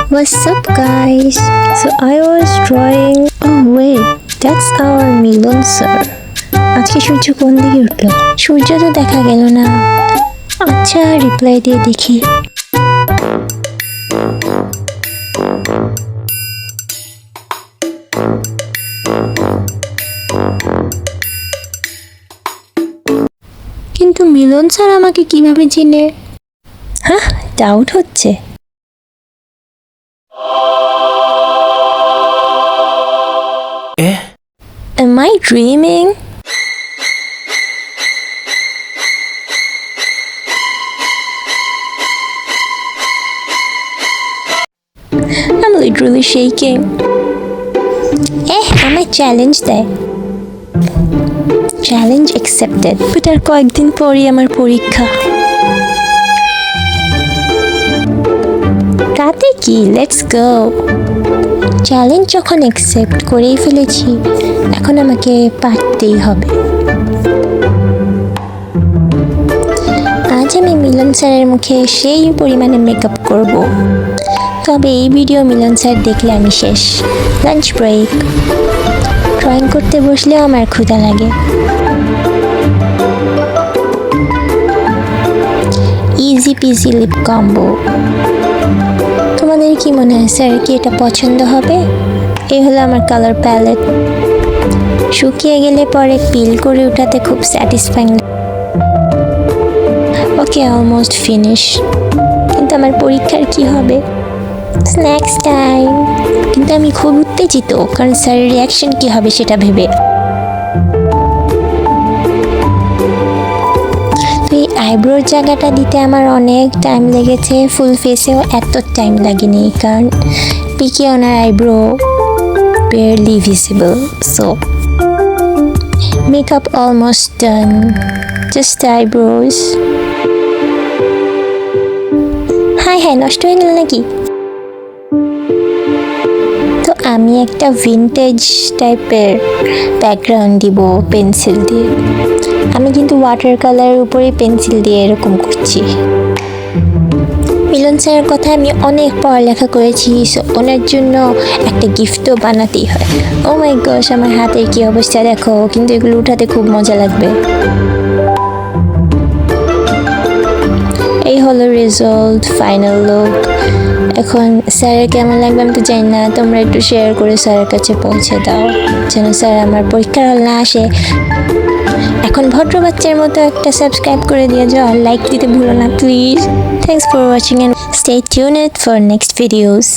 What's up guys? So I was drawing. Oh wait, that's our Milon sir. আজকে সূর্য কোন দিকে উঠলো? সূর্য তো দেখা গেল না। আচ্ছা রিপ্লাই দিয়ে দেখি। কিন্তু মিলন স্যার আমাকে কিভাবে চিনে? হ্যাঁ, ডাউট হচ্ছে। Am I dreaming? I'm literally shaking. আমায় চ্যালেঞ্জ দেয়। Challenge accepted. বাট আর কয়েকদিন পরই আমার পরীক্ষা। তাতে কি, লেটস গো। চ্যালেঞ্জ যখন অ্যাকসেপ্ট করেই ফেলেছি, এখন আমাকে পারতেই হবে। আজ আমি মিলন স্যারের মুখে সেই পরিমাণে মেকআপ করব, তবে এই ভিডিও মিলন স্যার দেখলে আমি শেষ। Lunch break. ড্রয়িং করতে বসলেও আমার ক্ষুধা লাগে। Easy peasy lip combo. তোমাদের কি মনে হয় স্যার কি এটা পছন্দ হবে? এই হলো আমার কালার প্যালেট। শুকিয়ে গেলে পরে পিল করে উঠাতে খুব স্যাটিসফাইং। ওকে, অলমোস্ট ফিনিশ। কিন্তু আমার পরীক্ষার কি হবে? Snacks time. কিন্তু আমি খুব উত্তেজিত, কারণ স্যারের রিয়াকশন কি হবে সেটা ভেবে। তো এই আইব্রোর জায়গাটা দিতে আমার অনেক টাইম লেগেছে। ফুল ফেসেও এত টাইম লাগেনি, কারণ পিকে ওনার eyebrow barely visible. So makeup almost done. Just the eyebrows. হাই নষ্ট হয়ে গেল নাকি? তো আমি একটা ভিন্টেজ টাইপের ব্যাকগ্রাউন্ড দিব পেন্সিল দিয়ে। আমি কিন্তু ওয়াটার কালারের উপরেই পেন্সিল দিয়ে এরকম করছি। মিলন স্যারের কথা আমি অনেক পড়ালেখা করেছি, সো ওনার জন্য একটা গিফটও বানাতেই হয়। ও মাই গশ, আমার হাতের কি অবস্থা দেখো, কিন্তু এগুলো উঠাতে খুব মজা লাগবে। এই হলো রেজাল্ট, ফাইনাল লুক। এখন স্যারের কেমন লাগবে আমি তো জানি না, তোমরা একটু শেয়ার করে স্যারের কাছে পৌঁছে দাও, যেন স্যার আমার পরীক্ষার হল না আসে। এখন ভদ্র বাচ্চার মতো একটা সাবস্ক্রাইব করে দিয়ে যাও, আর লাইক দিতে ভুলো না please. Thanks for watching and stay tuned for next videos.